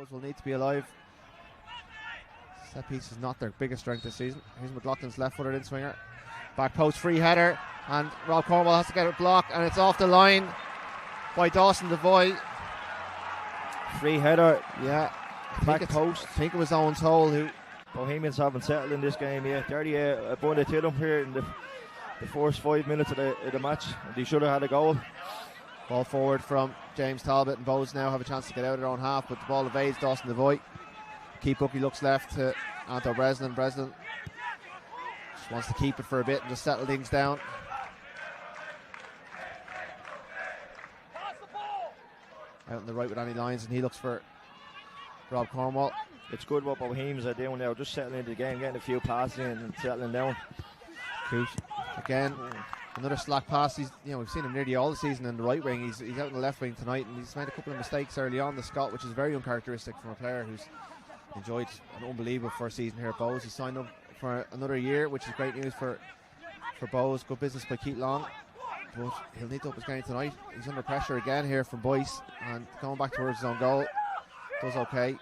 Bowes will need to be alive. Set piece is not their biggest strength this season. Here's McLaughlin's left-footed in-swinger. Back post free header, and Rob Cornwall has to get it blocked, and it's off the line by Dawson Devoy. Free header, yeah. Back post. I think it was Owen Toll who. Bohemians haven't settled in this game yet. Derry abundant to them here in the first 5 minutes of the match. They should have had a goal. Ball forward from James Talbot, and Bowes now have a chance to get out of their own half, but the ball evades Dawson Devoy. Keep Buckley looks left to Anto Breslin. Breslin just wants to keep it for a bit and just settle things down. Out on the right with Annie Lyons, and he looks for Rob Cornwall. It's good what Bohemians are doing now, just settling into the game, getting a few passes in and settling down. Cooch again, another slack pass. We've seen him nearly all the season in the right wing. He's out in the left wing tonight, and he's made a couple of mistakes early on, the Scot, which is very uncharacteristic from a player who's enjoyed an unbelievable first season here at Bowes. He signed up for another year, which is great news for Bowes. Good business by Keith Long, but he'll need to up his game tonight. He's under pressure again here from Boyce, and going back towards his own goal. Does okay.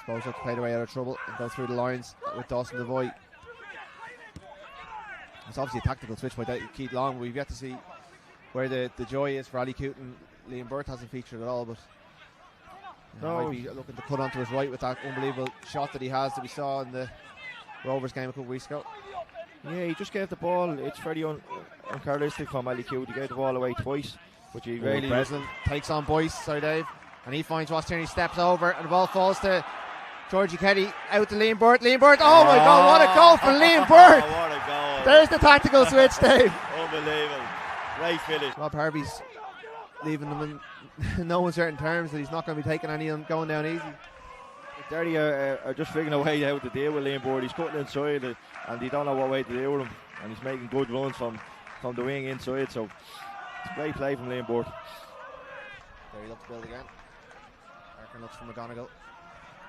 Bowes have to play their way out of trouble and go through the lines with Dawson Devoy. It's obviously a tactical switch by Keith Long. We've yet to see where the joy is for Ali Cooten. Liam Burt hasn't featured at all, but might be looking to cut onto his right with that unbelievable shot that he has that we saw in the Rovers game a couple of weeks ago. Yeah, he just gave the ball. It's very uncharacteristic from Ali Cooten. He gave the ball away twice, which he really. Breslin takes on Boyce, sorry Dave, and he finds Ross Tierney, steps over, and the ball falls to Georgie Kelly, out to Liam Burt. Liam Burt, oh my God, what a goal from Liam Burt! What a goal! There's the tactical switch, Dave. Unbelievable, great finish. Rob Harvey's leaving them in no uncertain terms that he's not going to be taking any of them going down easy. Derry are just figuring a way how to deal with Liam Burt. He's cutting inside it, and they don't know what way to deal with him, and he's making good runs from the wing inside, so it's a great play from Liam Burt. Derry looks to build again. Harkin looks for McGonigal.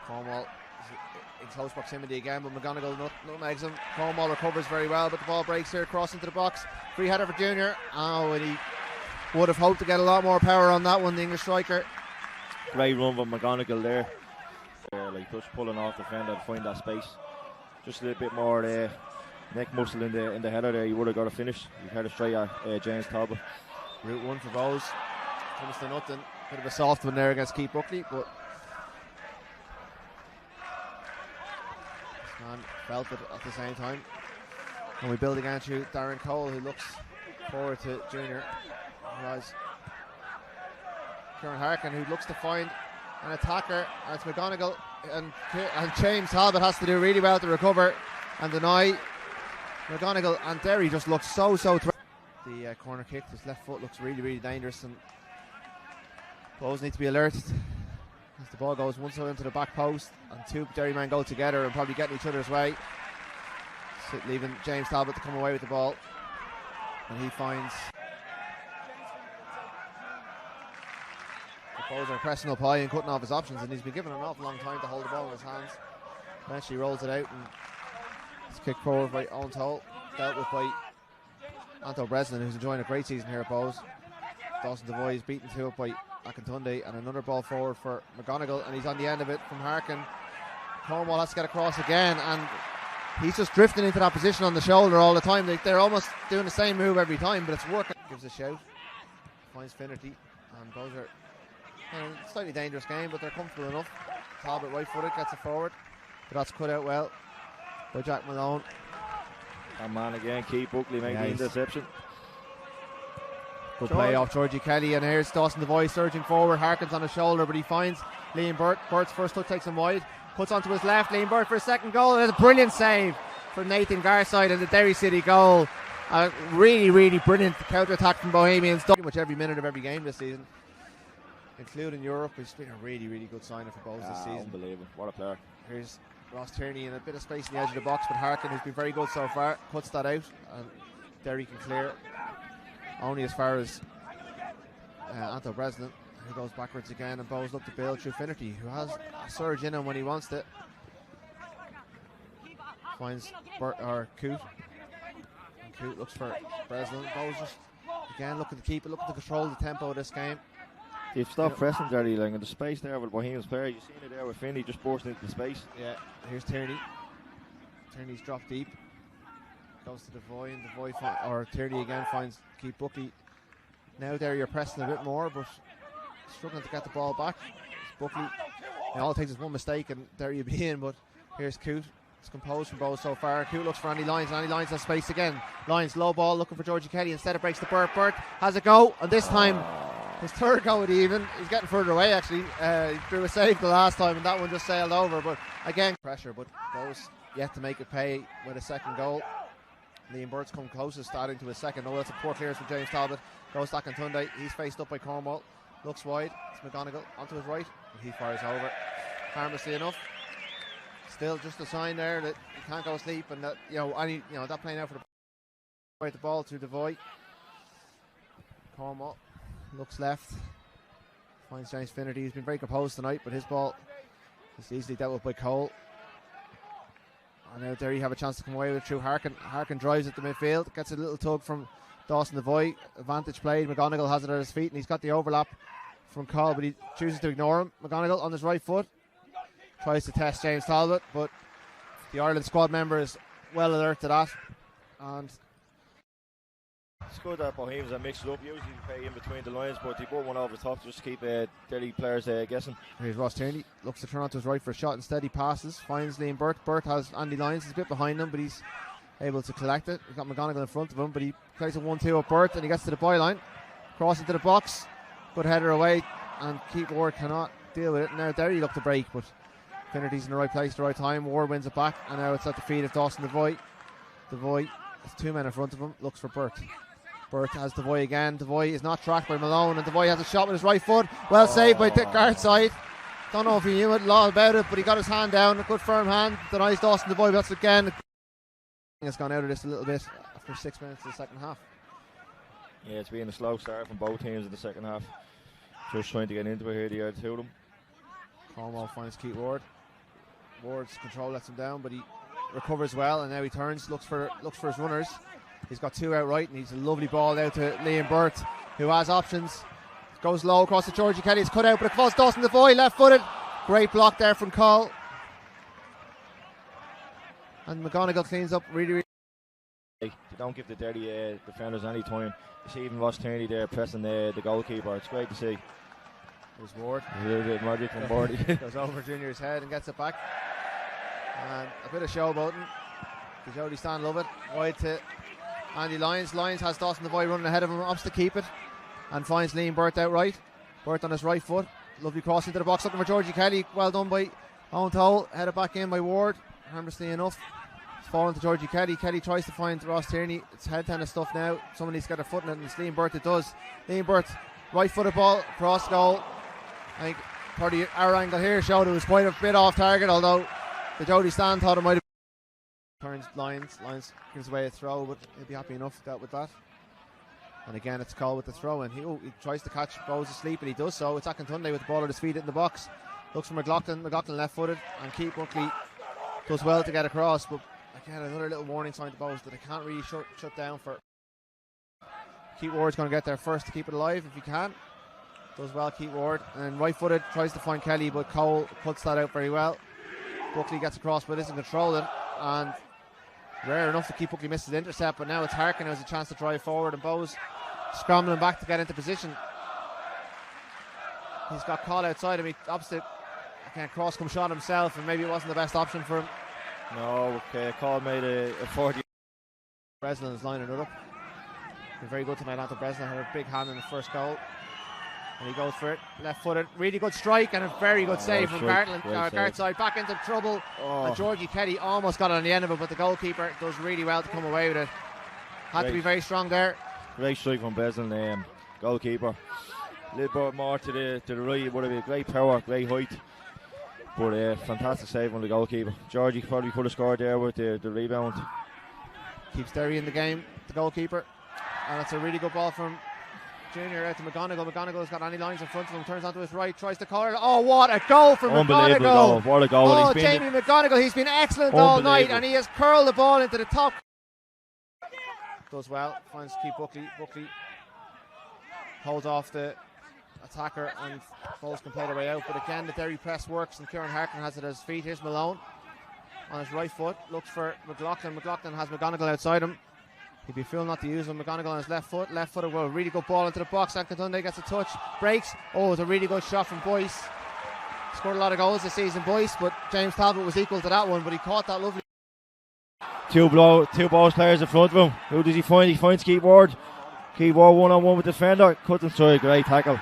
Cornwall is in close proximity again, but McGonigal nutmegs him. Cornwall recovers very well, but the ball breaks here, cross into the box. Free header for Junior. Oh, and he would have hoped to get a lot more power on that one, the English striker. Great run from McGonigal there. Just pulling off the defender to find that space. Just a little bit more neck muscle in the header there. He would have got a finish. He headed straight at James Talbot. Route one for Bowes. Comes to nothing. Bit of a soft one there against Keith Buckley, but man felt it at the same time. And we build again to Darren Cole, who looks forward to Junior. Whereas Kieran Harkin, who looks to find an attacker, and it's McGonigal, and James Talbot has to do really well to recover and deny. McGonigal and Derry just look so the corner kick, his left foot looks really dangerous, and Bowes need to be alert as the ball goes one side into the back post, and two Derry men go together and probably getting each other's way, leaving James Talbot to come away with the ball, and he finds the Bowes are pressing up high and cutting off his options, and he's been given an awful long time to hold the ball in his hands. Eventually rolls it out, and it's kicked forward by Owen Toll, dealt with by Anto Breslin, who's enjoying a great season here at Bowes. Dawson Devoy is beaten 2-up by Akintunde, and another ball forward for McGonigal, and he's on the end of it from Harkin. Cornwall has to get across again, and he's just drifting into that position on the shoulder all the time. They're almost doing the same move every time, but it's working. Gives a shout, finds Finnerty, and Bowes are slightly dangerous game, but they're comfortable enough. Talbot right footed, gets it forward, but that's cut out well by Jack Malone. And man again, Keith Buckley making the interception. Good play off Georgie Kelly, and here's Dawson Devoy surging forward. Harkins on his shoulder, but he finds Liam Burt. Burt's first touch takes him wide, puts onto his left. Liam Burt for a second goal. There's a brilliant save from Nathan Garside in the Derry City goal. A really brilliant counter-attack from Bohemians. Pretty much every minute of every game this season, including Europe. It's been a really good signing for Bowes this season. Unbelievable, what a player. Here's Ross Tierney in a bit of space in the edge of the box, but Harkin, who's been very good so far, cuts that out, and Derry can clear only as far as Anto Breslin, who goes backwards again, and Bowes look to build through Finnerty, who has a surge in him when he wants it. Finds Coote, and Coote looks for Breslin. Bowes just again looking to keep it, looking to control the tempo of this game. They've stopped pressing Derry, like in the space there with Bohemians player. You've seen it there with Finney just bursting into the space. Yeah, here's Tierney. Tierney's dropped deep. Goes to Devoy, and Devoy or Tierney again finds Keith Buckley. Now there you're pressing a bit more, but struggling to get the ball back. It's Buckley. And all it takes is one mistake, and there you be in. But here's Coote. It's composed from both so far. Coote looks for Andy Lyons, and Andy Lyons has space again. Lyons low ball looking for Georgie Kelly. Instead it breaks to Burt. Burt has a go, and this time his third go at even. He's getting further away actually. He threw a save the last time, and that one just sailed over. But again, pressure. But Bows yet to make it pay with a second goal. Liam Burt's come closest, starting to his second. No, that's a poor clearance from James Talbot. Goes back on Tunde. He's faced up by Cornwall. Looks wide. It's McGonigal onto his right, and he fires over. Harmlessly enough. Still just a sign there that you can't go sleep, and that that playing out for the ball to Devoy. Cornwall looks left. Finds James Finnerty. He's been very composed tonight, but his ball is easily dealt with by Cole. And out there you have a chance to come away with it through Harkin. Harkin drives at the midfield, gets a little tug from Dawson Devoy. Advantage played. McGonigal has it at his feet, and he's got the overlap from Cole, but he chooses to ignore him. McGonigal on his right foot tries to test James Talbot, but the Ireland squad member is well alert to that. And it's good that Bohemians are mixed up. Usually you play in between the lines, but they put one over the top just to keep Derry players guessing. Here's Ross Tierney, looks to turn onto his right for a shot. Instead he passes, finds Liam Burt. Burt has Andy Lyons, he's a bit behind him, but he's able to collect it. He's got McGonigal in front of him, but he plays a 1-2 at Burt, and he gets to the byline, cross into the box, good header away, and Keith Ward cannot deal with it. Now Derry look to break, but Finnerty's in the right place at the right time. Ward wins it back, and now it's at the feet of Dawson Devoy. Devoy has two men in front of him, looks for Burt. Burt has Devoy again. Devoy is not tracked by Malone, and Devoy has a shot with his right foot. Well saved by guard side. Don't know if he knew a lot about it, but he got his hand down. A good firm hand. Denies Dawson Devoy. That's again. It's gone out of this a little bit after 6 minutes of the second half. Yeah, it's been a slow start from both teams in the second half. Just trying to get into it here, the other two of them. Cornwall finds Keith Ward. Ward's control lets him down, but he recovers well, and now he turns, looks for his runners. He's got two outright, and he's a lovely ball out to Liam Burt, who has options. Goes low across to Georgie Kelly. It's cut out, but it falls Dawson Devoy, left-footed. Great block there from Cole. And McGonigal cleans up really. They don't give the Derry defenders any time. You see even Ross Tierney there pressing the goalkeeper. It's great to see. There's Ward. A little bit of magic from Bordy. Goes over Junior's head and gets it back. And a bit of showboating. The Jody Stan love it. Wide to Andy Lyons. Lyons has Dawson Devoy running ahead of him, opts to keep it, and finds Liam Burt outright. Burt on his right foot. Lovely cross into the box, looking for Georgie Kelly. Well done by Owen Toll. Headed back in by Ward. Harmlessly enough. It's fallen to Georgie Kelly. Kelly tries to find Ross Tierney. It's head tennis stuff now. Someone needs to get a foot in it, and it's Liam Burt it does. Liam Burt, right footed ball, cross goal. I think probably our angle here showed it was quite a bit off target, although the Jody Stan thought it might have. Turns Lyons gives away a throw, but he'll be happy enough dealt with that. And again it's Cole with the throw, and he tries to catch Bowes asleep, and he does so. It's Akintunde with the ball at his feet in the box. Looks for McLaughlin left footed, and Keith Buckley does well to get across, but again another little warning sign to Bowes that they can't really shut down for. Keith Ward's going to get there first to keep it alive if he can. Does well, Keith Ward, and right footed tries to find Kelly, but Cole cuts that out very well. Buckley gets across but isn't controlling, and rare enough to keep Buckley misses the intercept, but now it's Harkin who has a chance to drive forward, and Bowes scrambling back to get into position. He's got caught outside him. He opposite again, cross come shot himself, and maybe it wasn't the best option for him. No, Cole made a 40. Breslin is lining it up. Been very good tonight. Anton Breslin had a big hand in the first goal, and he goes for it, left footed. Really good strike and a very good save from Gartside. Back into trouble, and Georgie Kelly almost got it on the end of it, but the goalkeeper does really well to come away with it. Had to be very strong there. Great strike from Breslin, goalkeeper. A little bit more to the right, it would have been great power, great height, but fantastic save on the goalkeeper. Georgie probably could have scored there with the rebound. Keeps Derry in the game, the goalkeeper, and it's a really good ball from Junior out to McGonigal. McGonigal's got Andy Lyons in front of him, turns onto his right, tries to corner. Oh, what a goal from McGonigal! Goal. What a goal! Oh, Jamie McGonigal, he's been excellent all night, and he has curled the ball into the top. Does well, finds Keith Buckley. Buckley holds off the attacker, and Bowes can play their way out. But again, the Derry press works, and Kieran Harkin has it at his feet. Here's Malone on his right foot, looks for McLaughlin. McLaughlin has McGonigal outside him. He'd be fool not to use him. McGonigal on his left foot. Left footed, well, really good ball into the box. And Katunde gets a touch, breaks. Oh, it's a really good shot from Boyce. Scored a lot of goals this season, Boyce, but James Talbot was equal to that one, but he caught that lovely. Two Bowes players in front of him. Who does he find? He finds Keith Ward. Keith Ward 1-on-1 with the defender. Cuts inside, great tackle.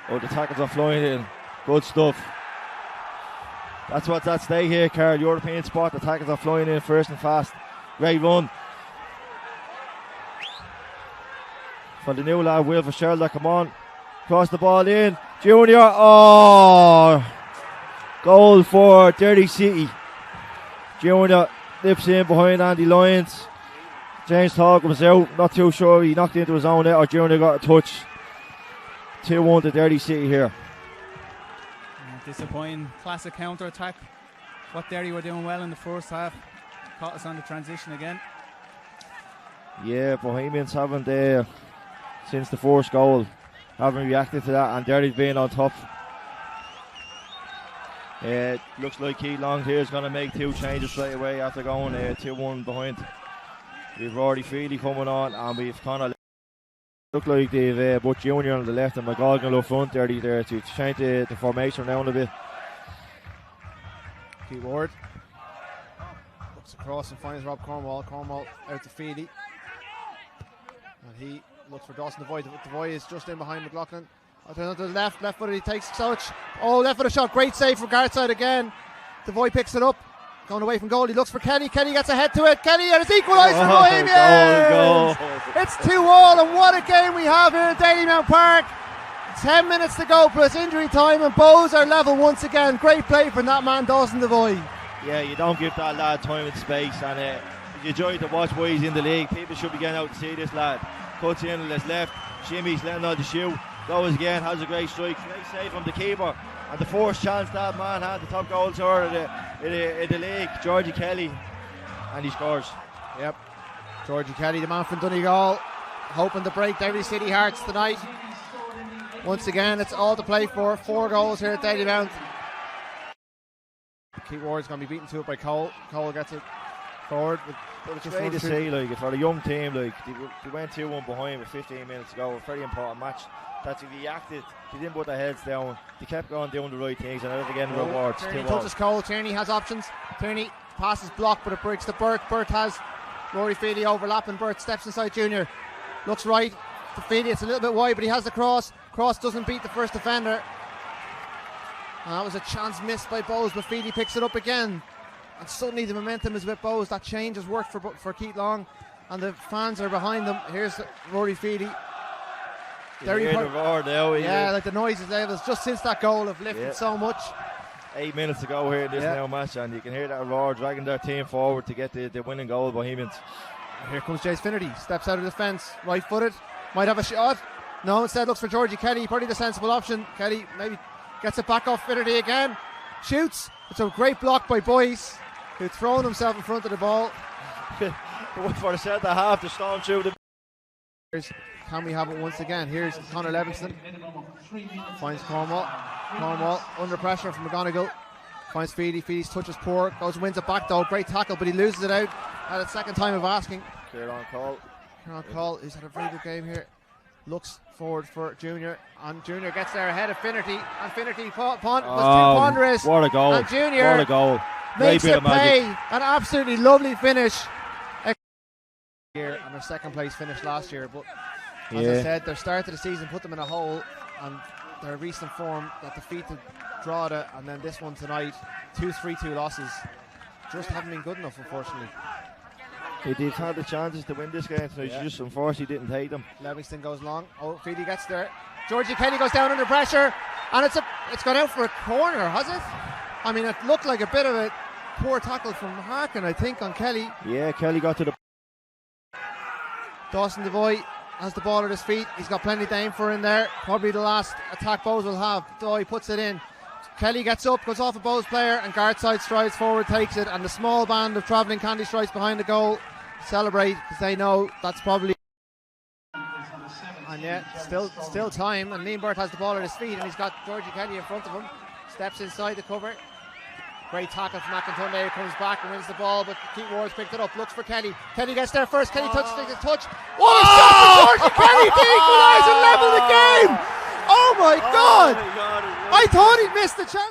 Oh, the tackles are flying in. Good stuff. That's what's at stake here, Carl. European spot. The tackles are flying in first and fast. Great run. For the new lad, Will Fitzgerald, come on. Cross the ball in. Junior. Oh! Goal for Derry City. Junior lips in behind Andy Lyons. James Talk was out. Not too sure. He knocked into his own net, or Junior got a touch. 2-1 to Derry City here. Disappointing classic counter attack. What Derry were doing well in the first half caught us on the transition again. Yeah, Bohemians haven't since the first goal haven't reacted to that, and Derry's been on top. Looks like Keith Long here is going to make two changes straight away after going 2-1 behind. We've Rory Feely coming on, and we've kind of look like they've Butch Junior on the left and McGonigal up front there to change the formation around a bit. Keith Ward looks across and finds Rob Cornwall. Cornwall out to Feely, and he looks for Dawson Devoy. Devoy is just in behind McLaughlin. To the left footed, he takes Soch. Oh, left footed shot, great save from Gartside again. Devoy picks it up, going away from goal. He looks for Kelly. Kelly gets ahead to it. Kelly has equalised for Bohemians. Goal. It's 2-2, and what a game we have here at Dalymount Park. 10 minutes to go plus injury time, and Bowes are level once again. Great play from that man, Dawson Devoy. Yeah, you don't give that lad time and space, and you enjoy to watch why he's in the league. People should be getting out to see this lad. Cuts in on his left, shimmies, letting out the shoe. Goes again, has a great strike, great save from the keeper, and the first chance that man had, the top goal scorer in the league, Georgie Kelly, and he scores. Yep, Georgie Kelly, the man from Donegal, hoping to break Derry City hearts tonight. Once again, it's all to play for. 4 goals here at Dalymount. Keith Ward's going to be beaten to it by Cole. Cole gets it forward. But it's great to see, like, for a young team, like they went 2-1 behind with 15 minutes to go. A very important match. That they reacted, they didn't put their heads down, they kept going doing the right things, and they're getting rewards. Tierney touches Cole. Tierney has options. Tierney passes blocked, but it breaks to Burt. Burt has Rory Feely overlapping. Burt steps inside Junior, looks right to Feely. It's a little bit wide, but he has the cross. Cross doesn't beat the first defender, and that was a chance missed by Bowes, but Feely picks it up again, and suddenly the momentum is with Bowes. That change has worked for Keith Long, and the fans are behind them. Here's Rory Feely. Derry roar now, yeah, like the noises levels just since that goal have lifted so much. 8 minutes to go here in this now match, and you can hear that roar dragging their team forward to get the winning goal, Bohemians. Here comes Jace Finnerty, steps out of the fence, right footed, might have a shot. No, instead looks for Georgie Kelly, probably the sensible option. Kelly maybe gets it back off Finnerty again, shoots. It's a great block by Boyce, who'd thrown himself in front of the ball. For the centre half, the storm through the. Can we have it once again? Here's Conor Levingston. Finds Cornwall. Cornwall under pressure from McGonigal. Finds Feely. Feely's touch is poor. Goes and wins it back though. Great tackle, but he loses it out at a second time of asking. Kieran Cole. Kieran Cole, who's had a very good game here. Looks forward for Junior, and Junior gets there ahead of Finnerty, and Finnerty was too ponderous. What a goal! And Junior what a goal! Makes it pay. An absolutely lovely finish. Here and their second place finish last year, but as I said, their start of the season put them in a hole, and their recent form that defeated Drogheda, and then this one tonight, 2 3-2 losses, just haven't been good enough, unfortunately. They've had the chances to win this game tonight, just unfortunately didn't take them. Livingston goes long. Oh, Feely gets there. Georgie Kelly goes down under pressure, and it's gone out for a corner, has it? I mean, it looked like a bit of a poor tackle from Harkin, I think, on Kelly. Yeah, Kelly got to the. Dawson Devoy has the ball at his feet. He's got plenty to aim for in there. Probably the last attack Bowes will have. Devoy puts it in. Kelly gets up, goes off a Bowes player, and Gartside strides forward, takes it, and the small band of travelling Candy Strikes behind the goal celebrate, because they know that's probably And yet, still time. And Liam Burt has the ball at his feet, and he's got Georgie Kelly in front of him. Steps inside the cover. Great tackle from McIntyre. Comes back and wins the ball, but Keith Ward's picked it up. Looks for Kelly. Kelly gets there first. Kelly takes a touch. What a shot for Georgie Kelly to equalise and level the game! Oh my God! I thought he'd missed the chance.